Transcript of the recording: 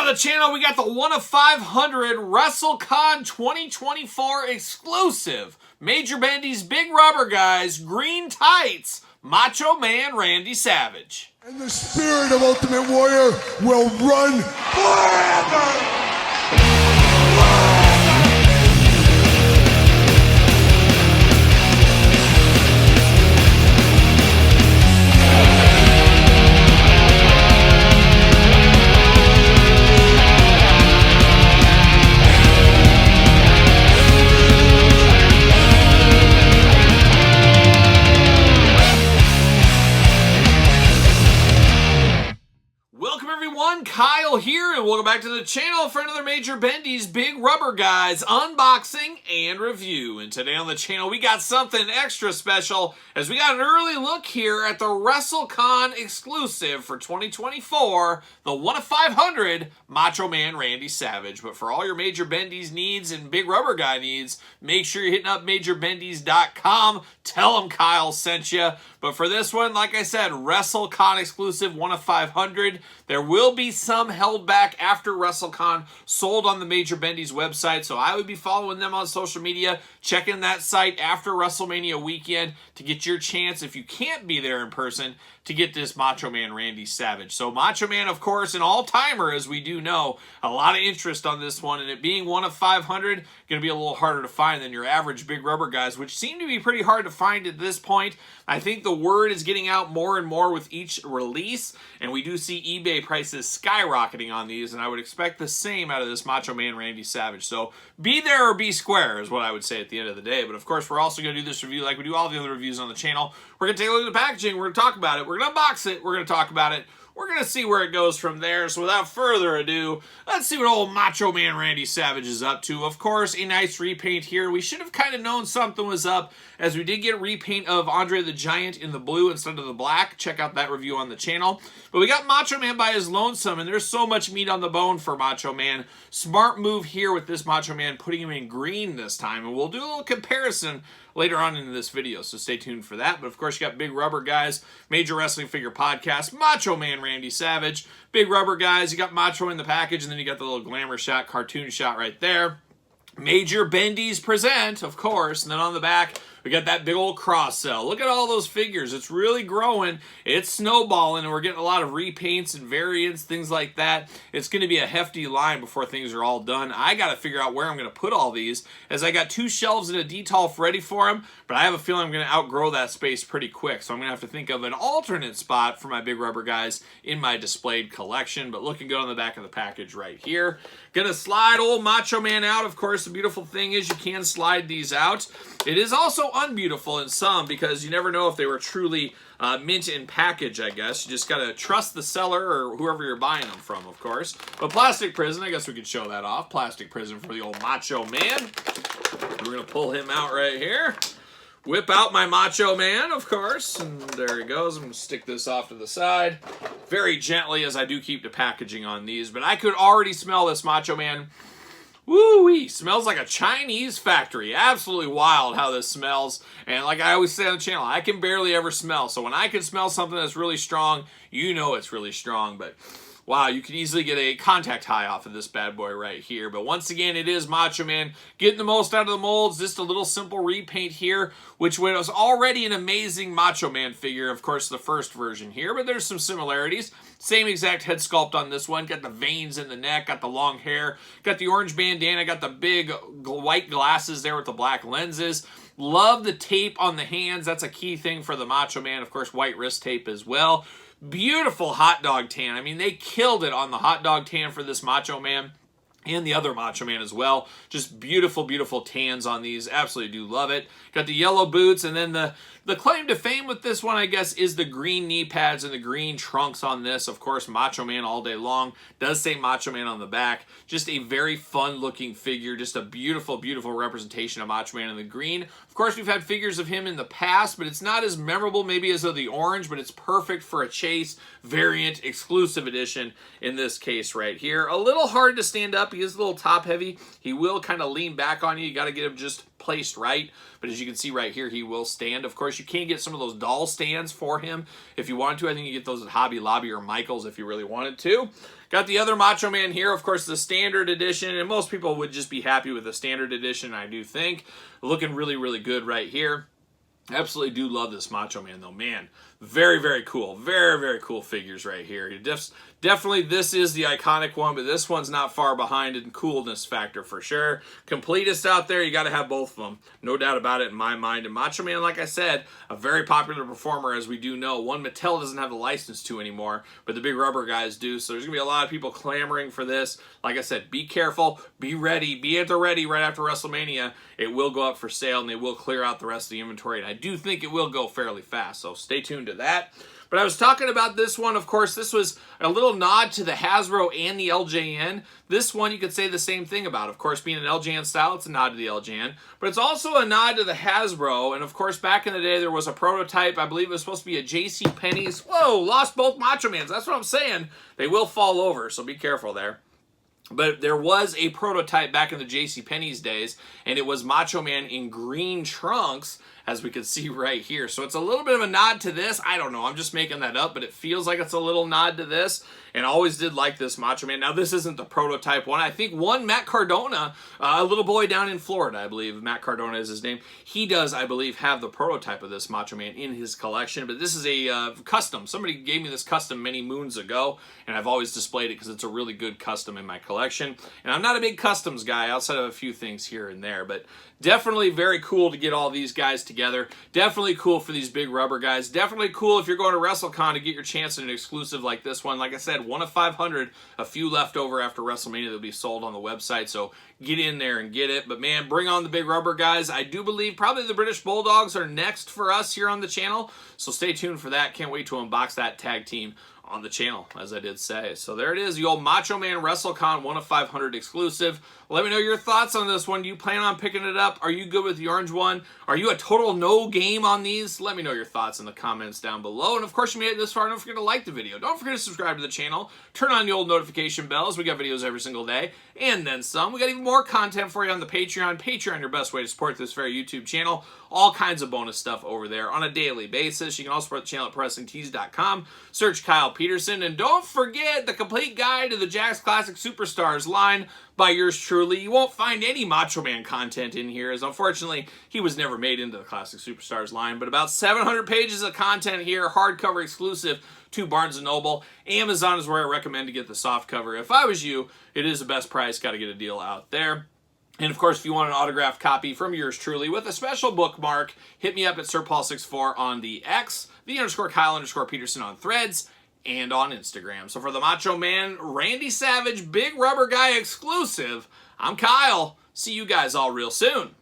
the channel, we got the 1 of 500 Wrestlecon 2024 exclusive Major Bendy's Big Rubber Guys green tights Macho Man Randy Savage. And the spirit of Ultimate Warrior will run forever! Kyle here, and welcome back to the channel for another Major Bendy's Big Rubber Guys unboxing and review. And today on the channel, we got something extra special as we got an early look here at the Wrestlecon exclusive for 2024, the 1 of 500 Macho Man Randy Savage. But for all your Major Bendy's needs and Big Rubber Guy needs, make sure you're hitting up MajorBendy's.com. Tell them Kyle sent you. But for this one, like I said, Wrestlecon exclusive 1 of 500. There will be some held back after Wrestlecon, sold on the Major Bendy's website. So I would be following them on social media, checking that site after WrestleMania weekend to get your chance, if you can't be there in person, to get this Macho Man Randy Savage. So Macho Man, of course, an all-timer, as we do know. A lot of interest on this one, and it being 1 of 500, going to be a little harder to find than your average Big Rubber Guys, which seem to be pretty hard to find at this point. I think the word is getting out more and more with each release, and we do see eBay prices skyrocketing on these, and I would expect the same out of this Macho Man Randy Savage. So be there or be square is what I would say at the end of the day. But of course, we're also going to do this review like we do all the other reviews on the channel. We're going to take a look at the packaging, we're going to talk about it, we're going to unbox it, we're going to talk about it. We're going to see where it goes from there. So without further ado, let's see what old Macho Man Randy Savage is up to. Of course, a nice repaint here. We should have kind of known something was up, as we did get repaint of Andre the Giant in the blue instead of the black. Check out that review on the channel. But we got Macho Man by his lonesome, and there's so much meat on the bone for Macho Man. Smart move here with this Macho Man, putting him in green this time. And we'll do a little comparison later on in this video, so stay tuned for that. But of course, you got Big Rubber Guys, Major Wrestling Figure Podcast, Macho Man Randy Savage, Big Rubber Guys, you got Macho in the package, and then you got the little glamour shot, cartoon shot right there. Major Bendy's present, of course, and then on the back, we got that big old cross sell. Look at all those figures. It's really growing. It's snowballing, and we're getting a lot of repaints and variants, things like that. It's going to be a hefty line before things are all done. I got to figure out where I'm going to put all these, as I got 2 shelves and a detolf ready for them, but I have a feeling I'm going to outgrow that space pretty quick, so I'm going to have to think of an alternate spot for my Big Rubber Guys in my displayed collection. But looking good on the back of the package right here. Going to slide old Macho Man out. Of course, the beautiful thing is you can slide these out. It is also unbeautiful in some, because you never know if they were truly mint in package, I guess. You just got to trust the seller or whoever you're buying them from, of course. But plastic prison, I guess we could show that off. Plastic prison for the old Macho Man. We're going to pull him out right here. Whip out my Macho Man, of course, and there he goes. I'm going to stick this off to the side very gently, as I do keep the packaging on these. But I could already smell this Macho Man. Woo-wee, smells like a Chinese factory. Absolutely wild how this smells. And like I always say on the channel, I can barely ever smell. So when I can smell something that's really strong, you know it's really strong. But wow, you could easily get a contact high off of this bad boy right here. But once again, it is Macho Man getting the most out of the molds. Just a little simple repaint here, which was already an amazing Macho Man figure. Of course, the first version here, but there's some similarities. Same exact head sculpt on this one. Got the veins in the neck, got the long hair, got the orange bandana, got the big white glasses there with the black lenses. Love the tape on the hands. That's a key thing for the Macho Man. Of course, white wrist tape as well. Beautiful hot dog tan. I mean, they killed it on the hot dog tan for this Macho Man. And the other Macho Man as well. Just beautiful, beautiful tans on these. Absolutely do love it. Got the yellow boots, and then the claim to fame with this one, I guess, is the green knee pads and the green trunks on this. Of course, Macho Man all day long. Does say Macho Man on the back. Just a very fun-looking figure. Just a beautiful, beautiful representation of Macho Man in the green. Of course, we've had figures of him in the past, but it's not as memorable maybe as of the orange, but it's perfect for a Chase variant exclusive edition in this case right here. A little hard to stand up. He is a little top heavy. He will kind of lean back on you. You got to get him just placed right. But as you can see right here, he will stand. Of course, you can get some of those doll stands for him if you want to. I think you get those at Hobby Lobby or Michael's if you really wanted to. Got the other Macho Man here, of course, the standard edition, and most people would just be happy with the standard edition, I do think. Looking really, really good right here. Absolutely do love this Macho Man, though. Man, very, very cool. Very, very cool figures right here. Definitely, this is the iconic one, but this one's not far behind in coolness factor for sure. Completest out there, you got to have both of them. No doubt about it in my mind. And Macho Man, like I said, a very popular performer, as we do know. One Mattel doesn't have the license to anymore, but the Big Rubber guys do. So there's going to be a lot of people clamoring for this. Like I said, be careful, be ready, be at the ready right after WrestleMania. It will go up for sale, and they will clear out the rest of the inventory. And I do think it will go fairly fast, so stay tuned to that. But I was talking about this one, of course, this was a little nod to the Hasbro and the LJN. This one you could say the same thing about. Of course, being an LJN style, it's a nod to the LJN. But it's also a nod to the Hasbro. And of course, back in the day, there was a prototype. I believe it was supposed to be a JCPenney's. Whoa, lost both Macho Mans. That's what I'm saying. They will fall over, so be careful there. But there was a prototype back in the JCPenney's days, and it was Macho Man in green trunks, as we can see right here. So it's a little bit of a nod to this. I don't know. I'm just making that up, but it feels like it's a little nod to this. And I always did like this Macho Man. Now, this isn't the prototype one. I think one Matt Cardona, a little boy down in Florida, I believe. Matt Cardona is his name. He does, I believe, have the prototype of this Macho Man in his collection. But this is a custom. Somebody gave me this custom many moons ago, and I've always displayed it because it's a really good custom in my collection. And I'm not a big customs guy outside of a few things here and there, but definitely very cool to get all these guys together. Definitely cool for these Big Rubber guys. Definitely cool if you're going to Wrestlecon to get your chance at an exclusive like this one. Like I said, 1 of 500, a few left over after WrestleMania that'll be sold on the website, so get in there and get it. But man, bring on the Big Rubber guys. I do believe probably the British Bulldogs are next for us here on the channel, so stay tuned for that. Can't wait to unbox that tag team on the channel, as I did say. So there it is, the old Macho Man Wrestlecon 1 of 500 exclusive. Let me know your thoughts on this one. Do you plan on picking it up? Are you good with the orange one? Are you a total no game on these? Let me know your thoughts in the comments down below. And of course, you made it this far, don't forget to like the video. Don't forget to subscribe to the channel. Turn on the old notification bells. We got videos every single day, and then some. We got even more content for you on the Patreon. Patreon, your best way to support this very YouTube channel. All kinds of bonus stuff over there on a daily basis. You can also support the channel at ProWrestlingTees.com. Search Kyle Peterson. And don't forget the complete guide to the Jakks Classic Superstars line by yours truly. You won't find any Macho Man content in here, as unfortunately he was never made into the Classic Superstars line, but about 700 pages of content here, hardcover exclusive to Barnes & Noble. Amazon is where I recommend to get the soft cover. If I was you, it is the best price. Got to get a deal out there. And of course, if you want an autographed copy from yours truly with a special bookmark, hit me up at SirPaul64 on the X, the _Kyle_Peterson on Threads, and on Instagram. So for the Macho Man, Randy Savage, Big Rubber Guy exclusive, I'm Kyle. See you guys all real soon.